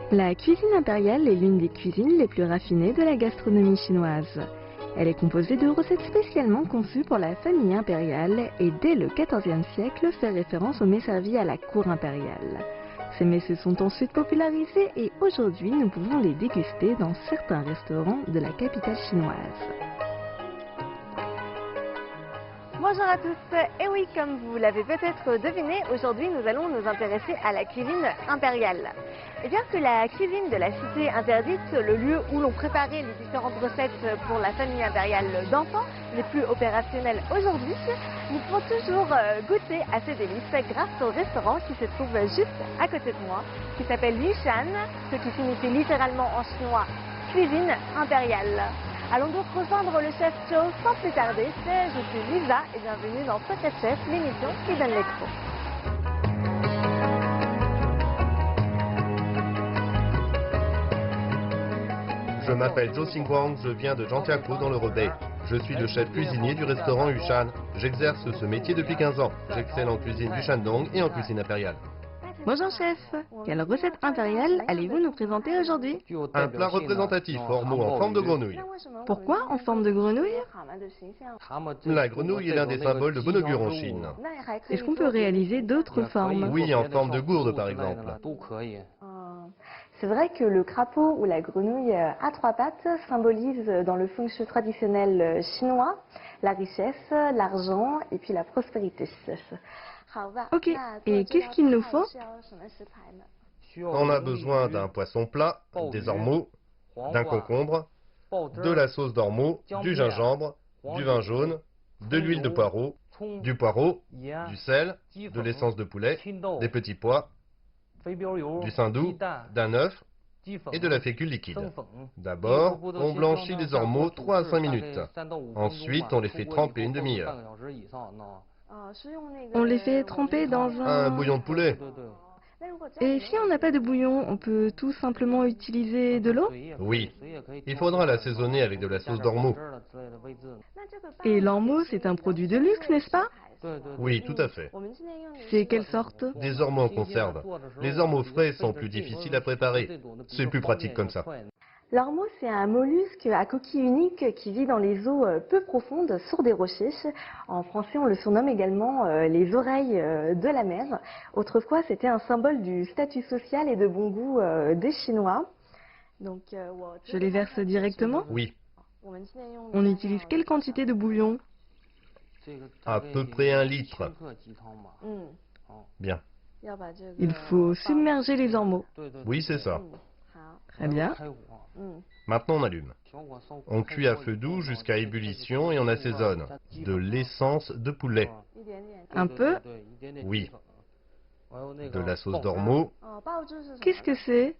La cuisine impériale est l'une des cuisines les plus raffinées de la gastronomie chinoise. Elle est composée de recettes spécialement conçues pour la famille impériale et dès le XIVe siècle fait référence aux mets servis à la cour impériale. Ces mets se sont ensuite popularisés et aujourd'hui nous pouvons les déguster dans certains restaurants de la capitale chinoise. Bonjour à tous, et oui, comme vous l'avez peut-être deviné, aujourd'hui nous allons nous intéresser à la cuisine impériale. Et bien que la cuisine de la cité interdite, le lieu où l'on préparait les différentes recettes pour la famille impériale d'enfants, n'est plus opérationnel aujourd'hui, nous pouvons toujours goûter à ces délices grâce au restaurant qui se trouve juste à côté de moi, qui s'appelle Yushan, ce qui signifie littéralement en chinois cuisine impériale. Allons donc rejoindre le chef Cho sans plus tarder. Je suis Lisa et bienvenue dans Secret Chef, l'émission qui donne l'expo. Je m'appelle Zhou Xingguang, je viens de Zhangjiakou dans le Hebei. Je suis le chef cuisinier du restaurant Yushan. J'exerce ce métier depuis 15 ans. J'excelle en cuisine du Shandong et en cuisine impériale. Bonjour chef, quelle recette impériale allez-vous nous présenter aujourd'hui? Un plat représentatif, ormeau en forme de grenouille. Pourquoi en forme de grenouille? La grenouille est l'un des symboles de bon augure en Chine. Est-ce qu'on peut réaliser d'autres formes? Oui, en forme de gourde par exemple. C'est vrai que le crapaud ou la grenouille à trois pattes symbolise dans le feng shui traditionnel chinois la richesse, l'argent et puis la prospérité. Ok, et qu'est-ce qu'il nous faut? On a besoin d'un poisson plat, des ormeaux, d'un concombre, de la sauce d'ormeau, du gingembre, du vin jaune, de l'huile de poireau, du sel, de l'essence de poulet, des petits pois, du saindoux, d'un œuf et de la fécule liquide. D'abord, on blanchit les ormeaux 3 à 5 minutes. Ensuite, on les fait tremper une demi-heure. On les fait tremper dans Un bouillon de poulet? Et si on n'a pas de bouillon, on peut tout simplement utiliser de l'eau? Oui. Il faudra l'assaisonner avec de la sauce d'ormeau. Et l'ormeau, c'est un produit de luxe, n'est-ce pas? Oui, tout à fait. C'est quelle sorte? Des ormeaux en conserve. Les ormeaux frais sont plus difficiles à préparer. C'est plus pratique comme ça. L'ormeau, c'est un mollusque à coquille unique qui vit dans les eaux peu profondes sur des rochers. En français, on le surnomme également les oreilles de la mer. Autrefois, c'était un symbole du statut social et de bon goût des Chinois. Donc, je les verse directement? Oui. On utilise quelle quantité de bouillon? À peu près 1 litre. Bien. Il faut submerger les ormeaux. Oui, c'est ça. Très bien. Maintenant, on allume. On cuit à feu doux jusqu'à ébullition et on assaisonne. De l'essence de poulet. Un peu? Oui. De la sauce d'ormeau. Qu'est-ce que c'est?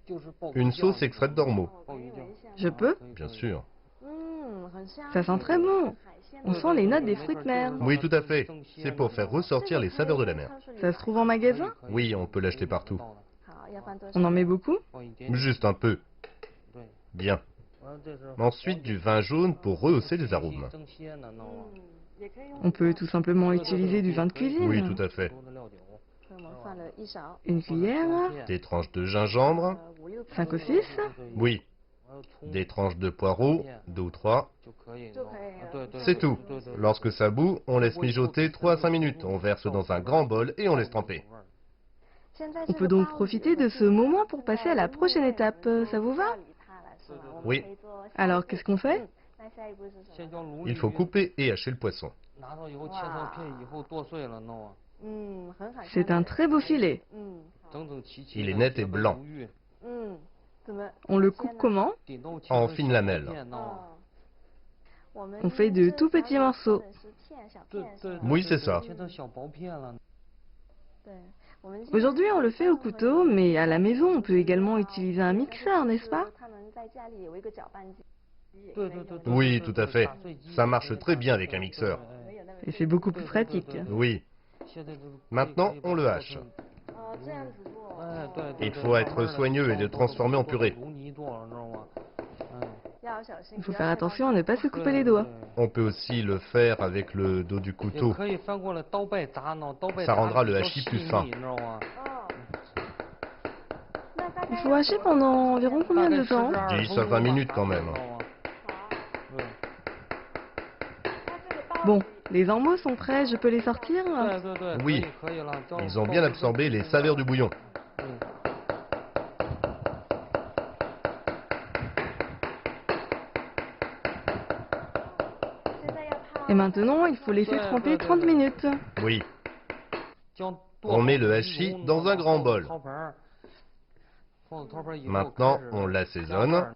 Une sauce extraite d'ormeau. Je peux? Bien sûr. Ça sent très bon. On sent les notes des fruits de mer. Oui, tout à fait. C'est pour faire ressortir les saveurs de la mer. Ça se trouve en magasin? Oui, on peut l'acheter partout. On en met beaucoup? Juste un peu. Bien. Ensuite, du vin jaune pour rehausser les arômes. On peut tout simplement utiliser du vin de cuisine. Oui, tout à fait. Une cuillère. Des tranches de gingembre. 5 ou 6. Oui. Des tranches de poireaux, 2 ou 3. C'est tout. Lorsque ça bout, on laisse mijoter 3 à 5 minutes. On verse dans un grand bol et on laisse tremper. On peut donc profiter de ce moment pour passer à la prochaine étape. Ça vous va? Oui. Alors, qu'est-ce qu'on fait? Il faut couper et hacher le poisson. C'est un très beau filet. Il est net et blanc. On le coupe comment? En fines lamelles. On fait de tout petits morceaux. Oui, c'est ça. Aujourd'hui, on le fait au couteau, mais à la maison, on peut également utiliser un mixeur, n'est-ce pas? Oui, tout à fait. Ça marche très bien avec un mixeur. Et c'est beaucoup plus pratique. Oui. Maintenant, on le hache. Il faut être soigneux et le transformer en purée. Il faut faire attention à ne pas se couper les doigts. On peut aussi le faire avec le dos du couteau. Ça rendra le hachis plus fin. Il faut hacher pendant environ combien de temps? 10 à 20 minutes quand même. Bon, les ormeaux sont prêts, je peux les sortir? Oui, ils ont bien absorbé les saveurs du bouillon. Et maintenant, il faut laisser tremper 30 minutes. Oui. On met le hachis dans un grand bol. Maintenant, on l'assaisonne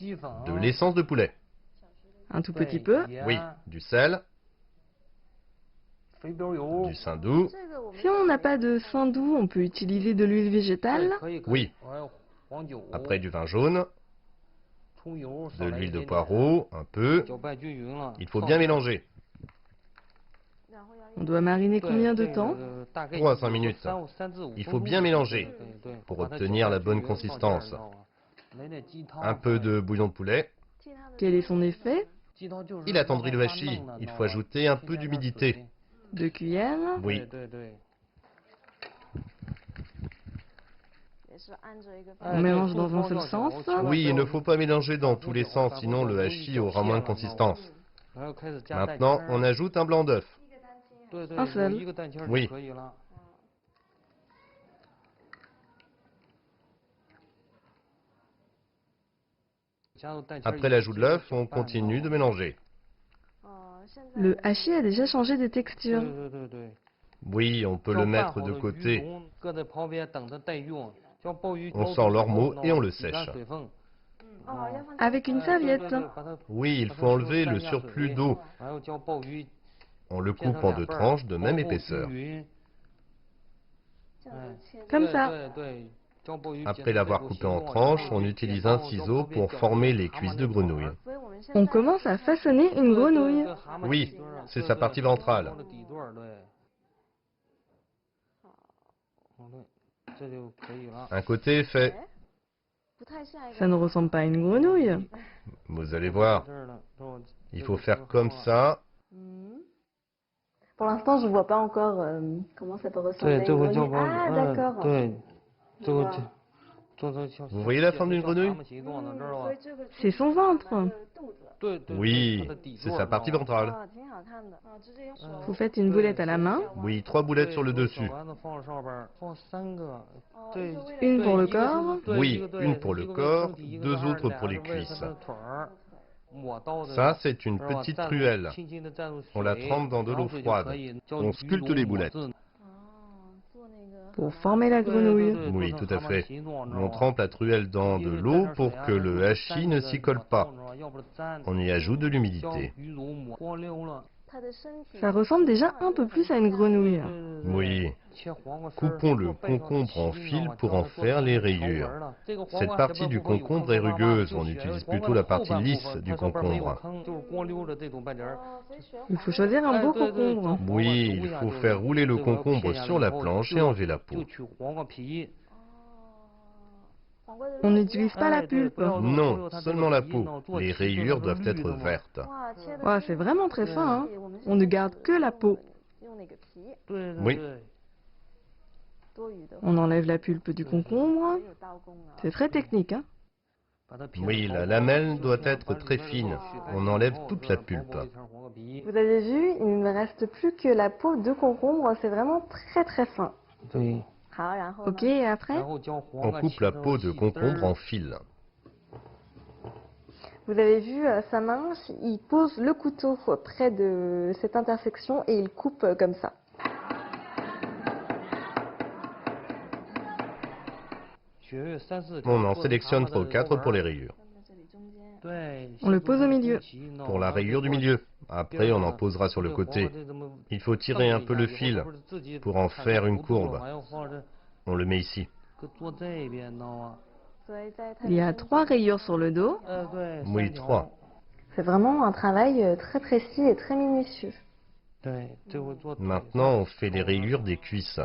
de l'essence de poulet. Un tout petit peu. Oui, du sel, du saindoux. Si on n'a pas de saindoux, on peut utiliser de l'huile végétale. Oui. Après du vin jaune, de l'huile de poireau, un peu. Il faut bien mélanger. On doit mariner combien de temps? 3 à 5 minutes. Il faut bien mélanger pour obtenir la bonne consistance. Un peu de bouillon de poulet. Quel est son effet? Il attendrit le hachis. Il faut ajouter un peu d'humidité. 2 cuillères. Oui. On mélange dans un seul sens. Oui, il ne faut pas mélanger dans tous les sens, sinon le hachis aura moins de consistance. Maintenant, on ajoute un blanc d'œuf. Un seul. Oui. Après l'ajout de l'œuf, on continue de mélanger. Le hachis a déjà changé de texture. Oui, on peut le mettre de côté. On sort l'ormeau et on le sèche. Avec une serviette. Oui, il faut enlever le surplus d'eau. On le coupe en 2 tranches de même épaisseur. Comme ça. Après l'avoir coupé en tranches, on utilise un ciseau pour former les cuisses de grenouille. On commence à façonner une grenouille. Oui, c'est sa partie ventrale. Un côté est fait. Ça ne ressemble pas à une grenouille. Vous allez voir. Il faut faire comme ça. Pour l'instant, je vois pas encore comment ça peut ressembler à une grenouille. Ah, d'accord. Vous voyez la forme d'une grenouille? C'est son ventre. Oui, c'est sa partie ventrale. Vous faites une boulette à la main. Oui, 3 boulettes sur le dessus. Une pour le corps. Oui, une pour le corps, 2 autres pour les cuisses. Ça, c'est une petite truelle. On la trempe dans de l'eau froide. On sculpte les boulettes. Pour former la grenouille. Oui, tout à fait. On trempe la truelle dans de l'eau pour que le hachis ne s'y colle pas. On y ajoute de l'humidité. Ça ressemble déjà un peu plus à une grenouille. Oui. Coupons le concombre en fils pour en faire les rayures. Cette partie du concombre est rugueuse. On utilise plutôt la partie lisse du concombre. Il faut choisir un beau concombre. Oui, il faut faire rouler le concombre sur la planche et enlever la peau. On n'utilise pas la pulpe. Non, seulement la peau. Les rayures doivent être vertes. Ouais, c'est vraiment très fin, hein. On ne garde que la peau. Oui. On enlève la pulpe du concombre. C'est très technique, hein. Oui, la lamelle doit être très fine. On enlève toute la pulpe. Vous avez vu, il ne me reste plus que la peau de concombre. C'est vraiment très très fin. Ok, et après? On coupe la peau de concombre en fils. Vous avez vu sa main, il pose le couteau près de cette intersection et il coupe comme ça. On en sélectionne 3 ou 4 pour les rayures. On le pose au milieu. Pour la rayure du milieu. Après, on en posera sur le côté. Il faut tirer un peu le fil pour en faire une courbe. On le met ici. Il y a 3 rayures sur le dos. Oui, 3. C'est vraiment un travail très précis et très minutieux. Maintenant, on fait les rayures des cuisses,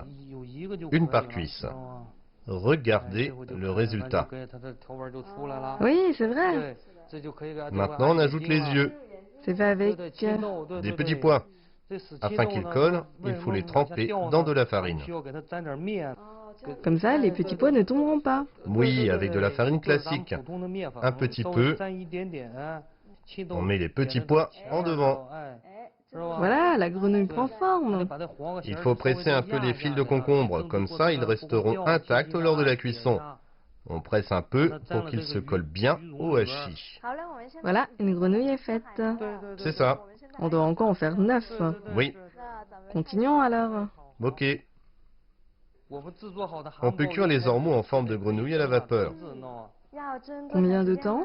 une par cuisse. Regardez le résultat. Oui, c'est vrai. Maintenant, on ajoute les yeux, C'est fait avec... des petits pois. Afin qu'ils collent, il faut les tremper dans de la farine. Comme ça, les petits pois ne tomberont pas. Oui, avec de la farine classique. Un petit peu. On met les petits pois en devant. Voilà, la grenouille prend forme. Il faut presser un peu les fils de concombre, comme ça ils resteront intacts lors de la cuisson. On presse un peu pour qu'ils se collent bien au hachis. Voilà, une grenouille est faite. C'est ça. On doit encore en faire 9. Oui, Continuons alors. ok. On peut cuire les ormeaux en forme de grenouille à la vapeur. Combien de temps?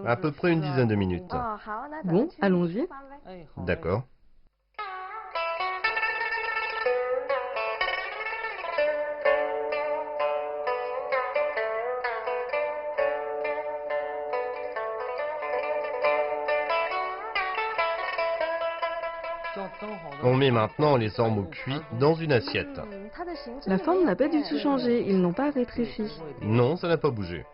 À peu près une dizaine de minutes. Bon, allons-y. D'accord. On met maintenant les ormeaux cuits dans une assiette. La forme n'a pas du tout changé, ils n'ont pas rétréci. Non, ça n'a pas bougé.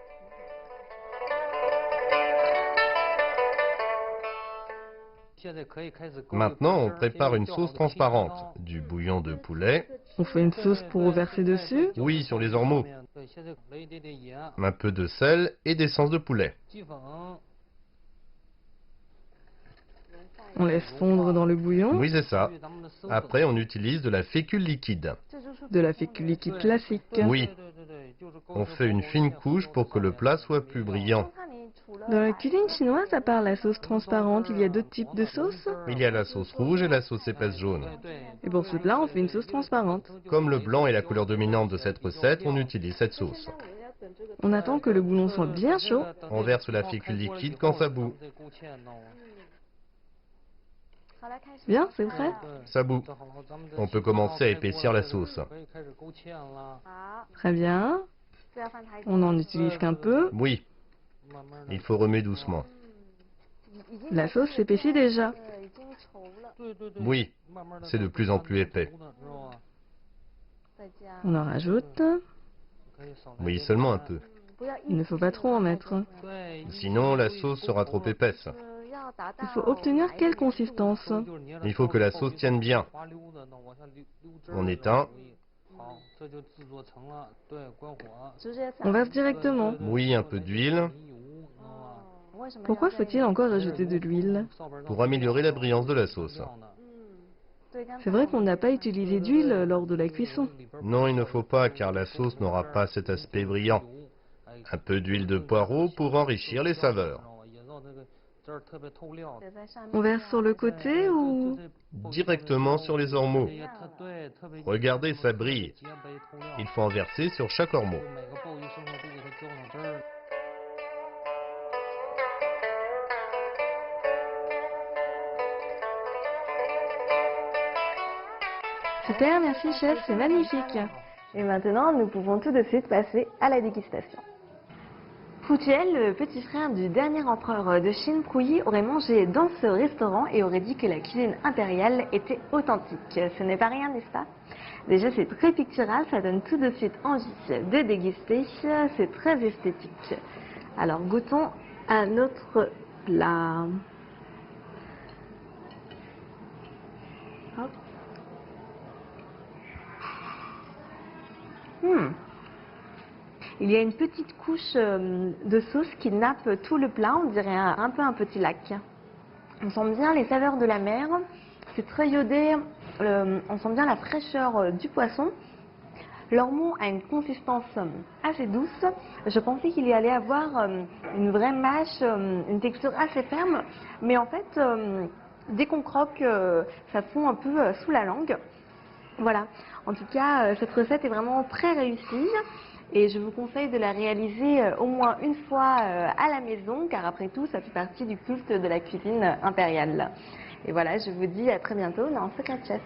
Maintenant, on prépare une sauce transparente, du bouillon de poulet. On fait une sauce pour verser dessus. Oui, sur les ormeaux. Un peu de sel et d'essence de poulet. On laisse fondre dans le bouillon. Oui, c'est ça. Après, on utilise de la fécule liquide. De la fécule liquide classique. Oui. On fait une fine couche pour que le plat soit plus brillant. Dans la cuisine chinoise, à part la sauce transparente, il y a d'autres types de sauces. Il y a la sauce rouge et la sauce épaisse jaune. Et pour ce plat, on fait une sauce transparente. Comme le blanc est la couleur dominante de cette recette, on utilise cette sauce. On attend que le bouillon soit bien chaud. On verse la fécule liquide quand ça bout. Bien, c'est prêt? Ça bout. On peut commencer à épaissir la sauce. Très bien. On n'en utilise qu'un peu. Oui. Il faut remuer doucement. La sauce s'épaissit déjà. Oui. C'est de plus en plus épais. On en rajoute. Oui, seulement un peu. Il ne faut pas trop en mettre. Sinon, la sauce sera trop épaisse. Il faut obtenir quelle consistance? Il faut que la sauce tienne bien. On éteint. On verse directement. Oui, un peu d'huile Pourquoi faut-il encore ajouter de l'huile? pour améliorer la brillance de la sauce. C'est vrai qu'on n'a pas utilisé d'huile lors de la cuisson. Non, il ne faut pas car la sauce n'aura pas cet aspect brillant. Un peu d'huile de poireau pour enrichir les saveurs. On verse sur le côté ou... Directement sur les ormeaux. Regardez, ça brille. Il faut en verser sur chaque ormeau. Super, merci chef, c'est magnifique. Et maintenant, nous pouvons tout de suite passer à la dégustation. Fujian, le petit frère du dernier empereur de Chine, Puyi, aurait mangé dans ce restaurant et aurait dit que la cuisine impériale était authentique. Ce n'est pas rien, n'est-ce pas? Déjà, c'est très pictural, ça donne tout de suite envie de déguster. C'est très esthétique. Alors, goûtons à notre plat. Hop. Il y a une petite couche de sauce qui nappe tout le plat, on dirait un peu un petit lac. On sent bien les saveurs de la mer, c'est très iodé, on sent bien la fraîcheur du poisson. L'ormeau a une consistance assez douce. Je pensais qu'il y allait avoir une vraie mâche, une texture assez ferme, mais en fait, dès qu'on croque, ça fond un peu sous la langue. Voilà, en tout cas, cette recette est vraiment très réussie. Et je vous conseille de la réaliser au moins une fois à la maison, car après tout, ça fait partie du culte de la cuisine impériale. Et voilà, je vous dis à très bientôt dans Secret Chef.